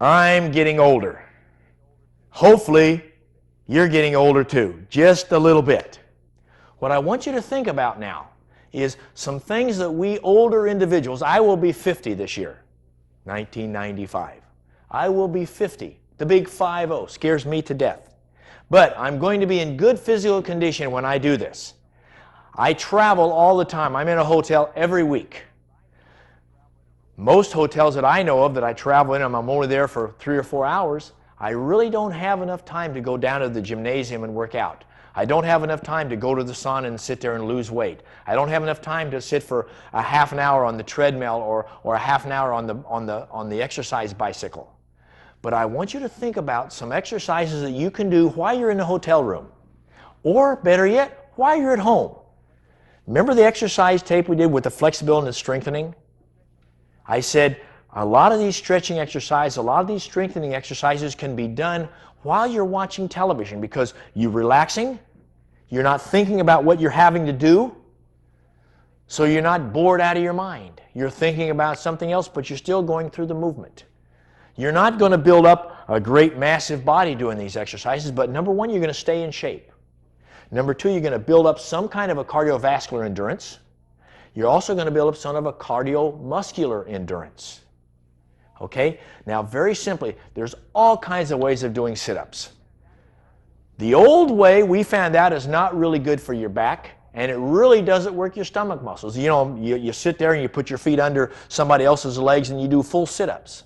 I'm getting older. Hopefully, you're getting older too, just a little bit. What I want you to think about now is some things that we older individuals, I will be 50 this year, 1995. I will be 50. The big 50 scares me to death. But I'm going to be in good physical condition when I do this. I travel all the time. I'm in a hotel every week. Most hotels that I know of that I travel in, I'm only there for 3 or 4 hours, I really don't have enough time to go down to the gymnasium and work out. I don't have enough time to go to the sauna and sit there and lose weight. I don't have enough time to sit for a half an hour on the treadmill or a half an hour on the exercise bicycle. But I want you to think about some exercises that you can do while you're in the hotel room. Or, better yet, while you're at home. Remember the exercise tape we did with the flexibility and the strengthening? I said a lot of these stretching exercises, a lot of these strengthening exercises can be done while you're watching television because you're relaxing, you're not thinking about what you're having to do, so you're not bored out of your mind. You're thinking about something else, but you're still going through the movement. You're not going to build up a great massive body doing these exercises, but number one, you're going to stay in shape. Number two, you're going to build up some kind of a cardiovascular endurance. You're also going to build up some of a cardiomuscular endurance. Okay? Now, very simply, there's all kinds of ways of doing sit-ups. The old way we found out is not really good for your back, and it really doesn't work your stomach muscles. You know, you sit there and you put your feet under somebody else's legs and you do full sit-ups.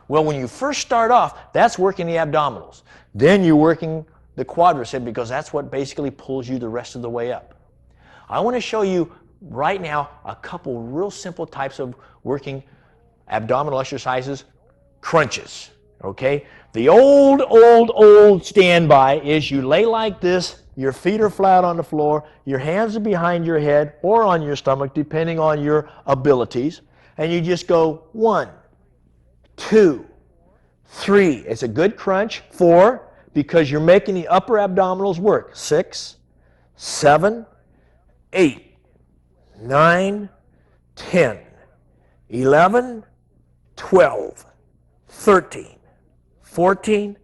Well, when you first start off, that's working the abdominals. Then you're working the quadricep because that's what basically pulls you the rest of the way up. I want to show you right now a couple real simple types of working abdominal exercises, crunches. Okay? The old standby is you lay like this, your feet are flat on the floor, your hands are behind your head or on your stomach depending on your abilities, and you just go 1, 2, 3. It's a good crunch. 4, because you're making the upper abdominals work. 6, 7, 8, 9, 10, 11, 12, 13, 14,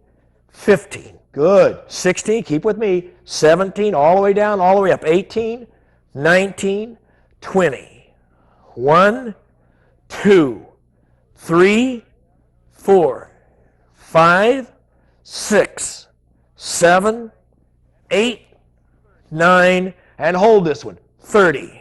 15. Good. 16, keep with me. 17, all the way down, all the way up. 18, 19, 20. 1, 2, 3, 4, 5, 6, 7, 8, 9, and hold this one, 30,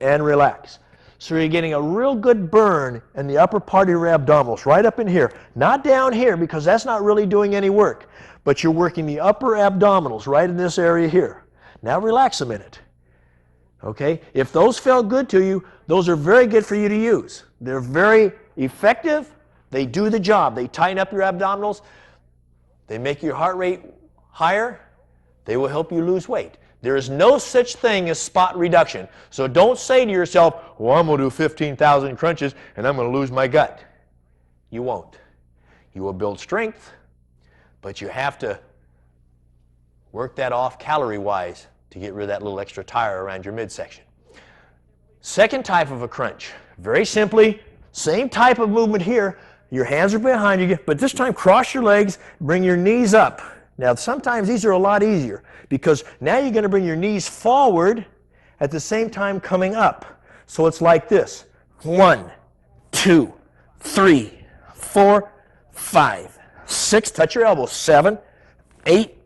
and relax. So you're getting a real good burn in the upper part of your abdominals, right up in here. Not down here because that's not really doing any work, but you're working the upper abdominals right in this area here. Now relax a minute. Okay? If those felt good to you, those are very good for you to use. They're very effective. They do the job. They tighten up your abdominals. They make your heart rate higher. They will help you lose weight. There is no such thing as spot reduction. So don't say to yourself, well, I'm going to do 15,000 crunches and I'm going to lose my gut. You won't. You will build strength, but you have to work that off calorie-wise to get rid of that little extra tire around your midsection. Second type of a crunch, very simply, same type of movement here. Your hands are behind you, but this time cross your legs, bring your knees up. Now, sometimes these are a lot easier because now you're going to bring your knees forward at the same time coming up. So it's like this. 1, 2, 3, 4, 5, 6. Touch your elbows. 7, 8,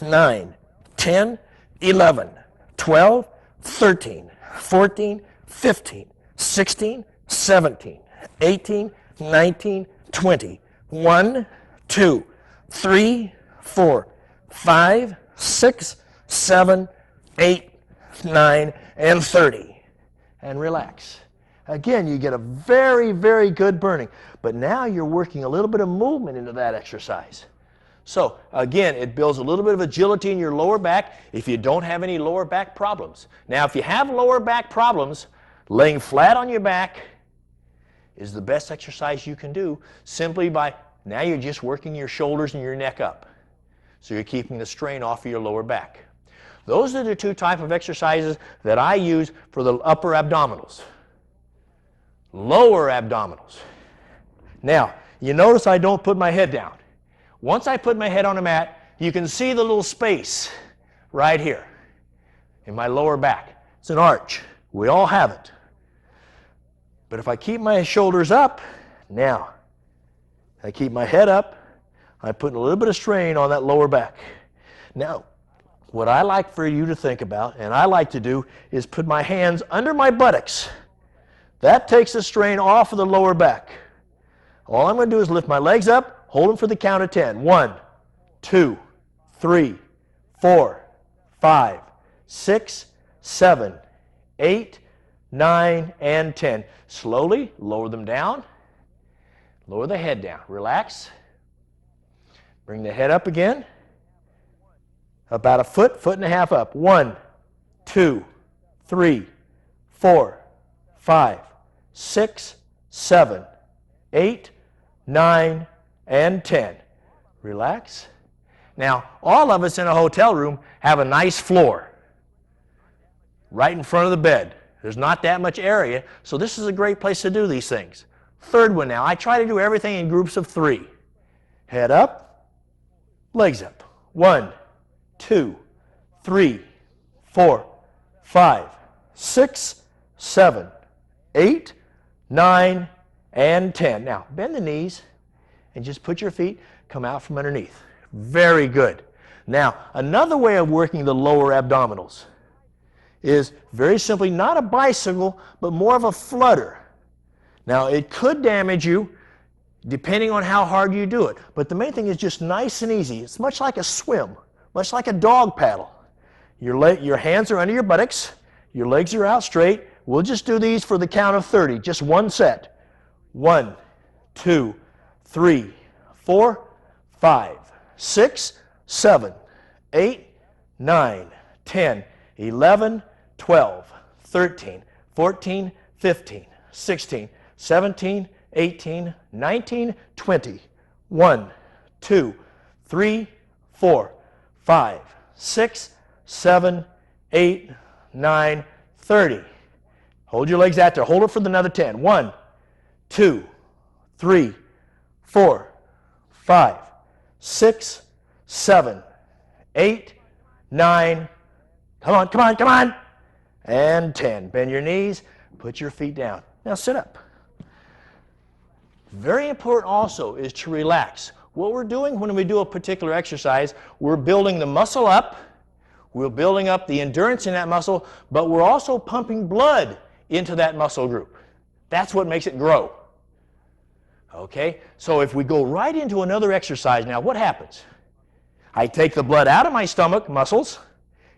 9, 10, 11, 12, 13, 14, 15, 16, 17, 18, 19, 20. 1, 2, 3, 4, 5, 6, 7, 8, 9, and 30. And relax. Again, you get a very, very good burning. But now you're working a little bit of movement into that exercise. So, again, it builds a little bit of agility in your lower back if you don't have any lower back problems. Now, if you have lower back problems, laying flat on your back is the best exercise you can do simply by, now you're just working your shoulders and your neck up. So you're keeping the strain off of your lower back. Those are the two types of exercises that I use for the upper abdominals. Lower abdominals. Now, you notice I don't put my head down. Once I put my head on the mat, you can see the little space right here in my lower back. It's an arch. We all have it. But if I keep my shoulders up, now, I keep my head up, I'm putting a little bit of strain on that lower back. Now, what I like for you to think about, and I like to do, is put my hands under my buttocks. That takes the strain off of the lower back. All I'm going to do is lift my legs up, hold them for the count of 10. 1, 2, 3, 4, 5, 6, 7, 8, 9, and 10. Slowly lower them down. Lower the head down. Relax. Bring the head up again. About a foot, foot and a half up. 1, 2, 3, 4, 5, 6, 7, 8, 9, and 10. Relax. Now, all of us in a hotel room have a nice floor right in front of the bed. There's not that much area, so this is a great place to do these things. Third one now. I try to do everything in groups of 3. Head up, legs up. 1, 2, 3, 4, 5, 6, 7, 8, 9, and 10. Now, bend the knees and just put your feet, come out from underneath. Very good. Now, another way of working the lower abdominals is very simply not a bicycle, but more of a flutter. Now, it could damage you depending on how hard you do it, but the main thing is just nice and easy. It's much like a swim, much like a dog paddle. Your hands are under your buttocks, your legs are out straight. We'll just do these for the count of 30, just one set. 1, 2, 3, 4, 5, 6, 7, 8, 9, 10, 11, 12, 13, 14, 15, 16, 17, 18, 19, 20. 1, 2, 3, 4, 5, 6, 7, 8, 9, 30. Hold your legs out there. Hold it for another 10. 1, 2, 3, 4, 5, 6, 7, 8, 9. Come on, come on, come on. And 10. Bend your knees. Put your feet down. Now sit up. Very important also is to relax. What we're doing when we do a particular exercise, we're building the muscle up. We're building up the endurance in that muscle, but we're also pumping blood into that muscle group. That's what makes it grow. Okay? So if we go right into another exercise now, what happens? I take the blood out of my stomach muscles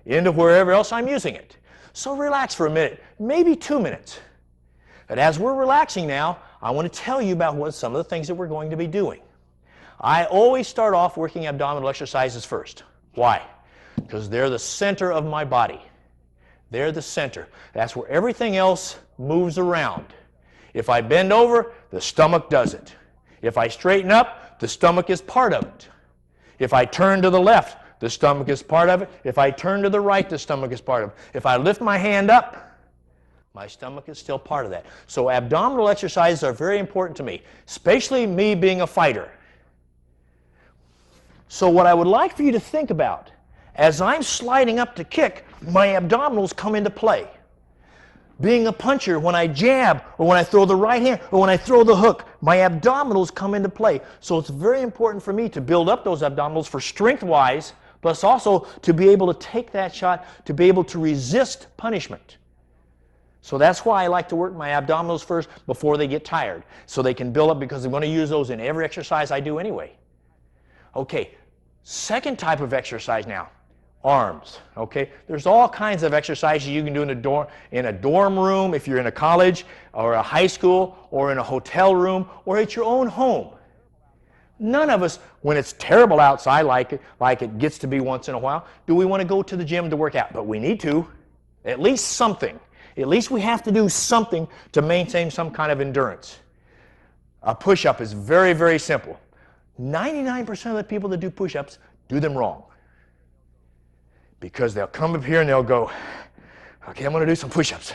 into wherever else I'm using it. So relax for a minute, maybe 2 minutes. But as we're relaxing now, I want to tell you about some of the things that we're going to be doing. I always start off working abdominal exercises first. Why? Because they're the center of my body. They're the center. That's where everything else moves around. If I bend over, the stomach does it. If I straighten up, the stomach is part of it. If I turn to the left, the stomach is part of it. If I turn to the right, the stomach is part of it. If I lift my hand up, my stomach is still part of that. So abdominal exercises are very important to me, especially me being a fighter. So what I would like for you to think about, as I'm sliding up to kick, my abdominals come into play. Being a puncher, when I jab, or when I throw the right hand, or when I throw the hook, my abdominals come into play. So it's very important for me to build up those abdominals for strength-wise, plus also to be able to take that shot, to be able to resist punishment. So that's why I like to work my abdominals first before they get tired, so they can build up, because I'm going to use those in every exercise I do anyway. Okay, second type of exercise now. Arms, okay? There's all kinds of exercises you can do in a dorm room, if you're in a college or a high school, or in a hotel room, or at your own home. None of us, when it's terrible outside, like it gets to be once in a while, do we want to go to the gym to work out. But we need to, at least something. At least we have to do something to maintain some kind of endurance. A push-up is very, very simple. 99% of the people that do push-ups do them wrong. Because they'll come up here and they'll go, okay, I'm going to do some push-ups.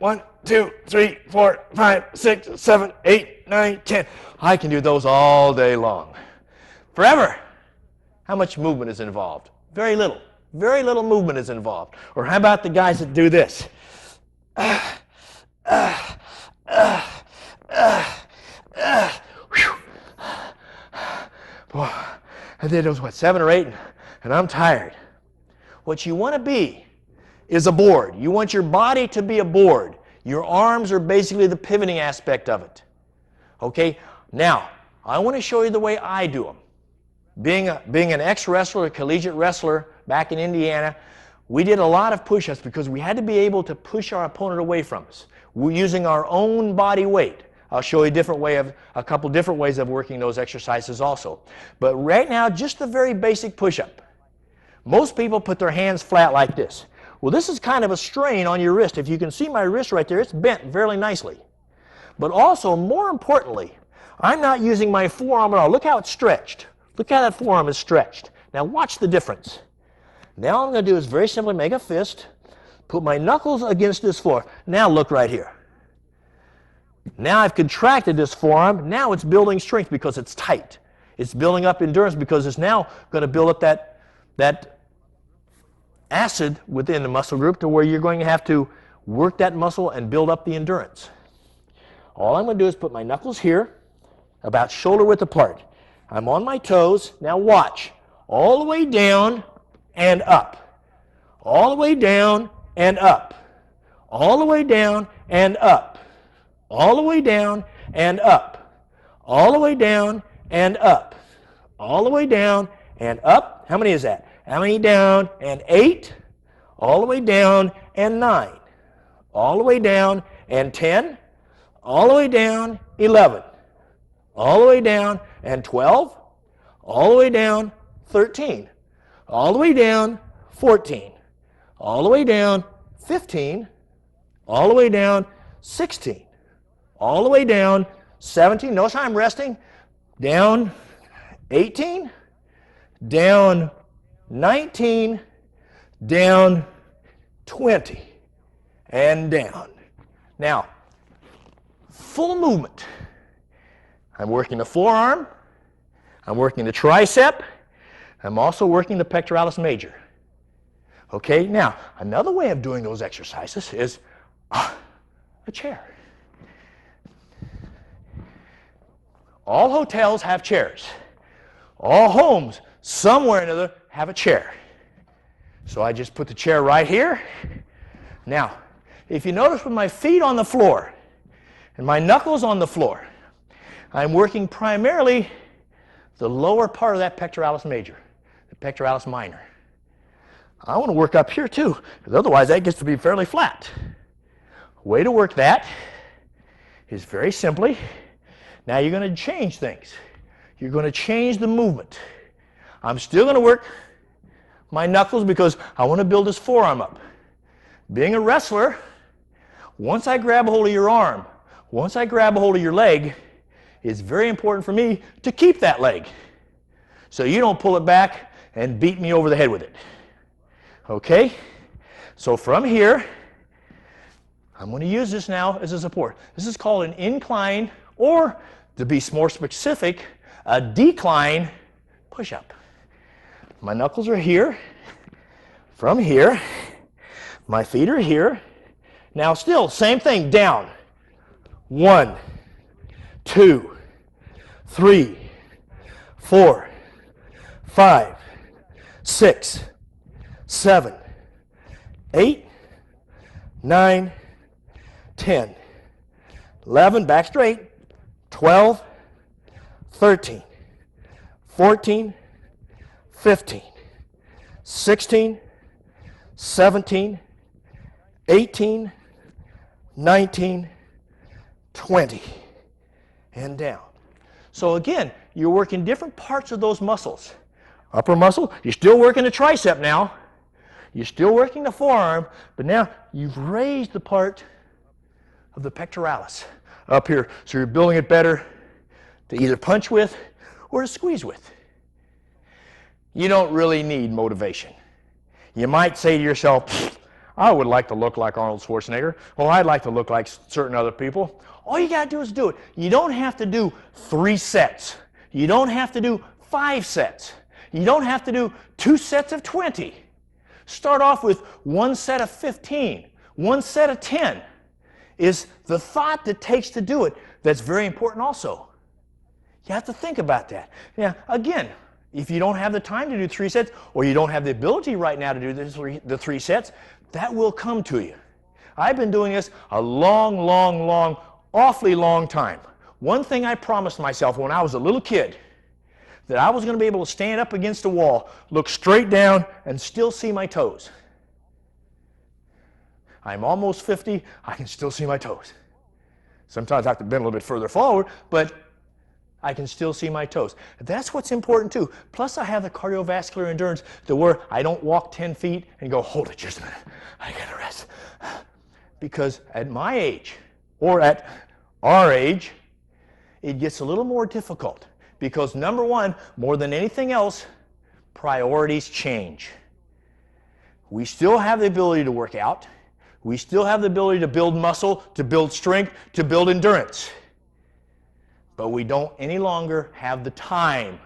1, 2, 3, 4, 5, 6, 7, 8, 9, 10. I can do those all day long. Forever. How much movement is involved? Very little. Very little movement is involved. Or how about the guys that do this? Boy, I did those, what, 7 or 8, and I'm tired. What you want to be is a board. You want your body to be a board. Your arms are basically the pivoting aspect of it. Okay? Now, I want to show you the way I do them. Being an ex-wrestler, a collegiate wrestler back in Indiana, we did a lot of push-ups because we had to be able to push our opponent away from us. We're using our own body weight. I'll show you a couple different ways of working those exercises also. But right now, just the very basic push-up. Most people put their hands flat like this. Well, this is kind of a strain on your wrist. If you can see my wrist right there, it's bent very nicely. But also, more importantly, I'm not using my forearm at all. Look how it's stretched. Look how that forearm is stretched. Now watch the difference. Now all I'm going to do is very simply make a fist, put my knuckles against this floor. Now look right here. Now I've contracted this forearm. Now it's building strength because it's tight. It's building up endurance because it's now going to build up that acid within the muscle group to where you're going to have to work that muscle and build up the endurance. All I'm going to do is put my knuckles here, about shoulder width apart. I'm on my toes. Now watch. All the way down and up. All the way down and up. All the way down and up. All the way down and up. All the way down and up. All the way down and up. How many is that? How many down? And 8. All the way down and 9. All the way down and 10. All the way down 11. All the way down and 12. All the way down 13. All the way down 14. All the way down 15. All the way down 16. All the way down 17. Notice how I'm resting. Down 18. Down 19. Down 20. And down. Now, full movement. I'm working the forearm. I'm working the tricep. I'm also working the pectoralis major. Okay, now, another way of doing those exercises is a chair. All hotels have chairs. All homes, somewhere or another, have a chair. So I just put the chair right here. Now, if you notice with my feet on the floor and my knuckles on the floor, I'm working primarily the lower part of that pectoralis major, the pectoralis minor. I want to work up here too, because otherwise that gets to be fairly flat. Way to work that is very simply, now you're going to change things. You're going to change the movement. I'm still going to work my knuckles because I want to build this forearm up. Being a wrestler, once I grab a hold of your arm, once I grab a hold of your leg, it's very important for me to keep that leg so you don't pull it back and beat me over the head with it. Okay? So from here, I'm going to use this now as a support. This is called an incline, or to be more specific, a decline push-up. My knuckles are here. From here, my feet are here. Now still, same thing, down. 1, 2, 3, 4, 5, 6, 7, 8, 9, 10, 11, back straight, 12, 13, 14, 15, 16, 17, 18, 19, 20, and down. So again, you're working different parts of those muscles. Upper muscle, you're still working the tricep now. You're still working the forearm, but now you've raised the part of the pectoralis up here. So you're building it better to either punch with or to squeeze with. You don't really need motivation. You might say to yourself, I would like to look like Arnold Schwarzenegger. Or I'd like to look like certain other people. All you got to do is do it. You don't have to do 3 sets. You don't have to do 5 sets. You don't have to do 2 sets of 20. Start off with 1 set of 15, 1 set of 10. Is the thought that takes to do it that's very important also. You have to think about that. Now, again, if you don't have the time to do 3 sets, or you don't have the ability right now to do the 3 sets, that will come to you. I've been doing this a long, awfully long time. One thing I promised myself when I was a little kid, that I was going to be able to stand up against a wall, look straight down, and still see my toes. I'm almost 50, I can still see my toes. Sometimes I have to bend a little bit further forward, but I can still see my toes. That's what's important too. Plus I have the cardiovascular endurance to where I don't walk 10 feet and go, hold it just a minute, I gotta rest. Because at my age, or at our age, it gets a little more difficult. Because number one, more than anything else, priorities change. We still have the ability to work out. We still have the ability to build muscle, to build strength, to build endurance. But we don't any longer have the time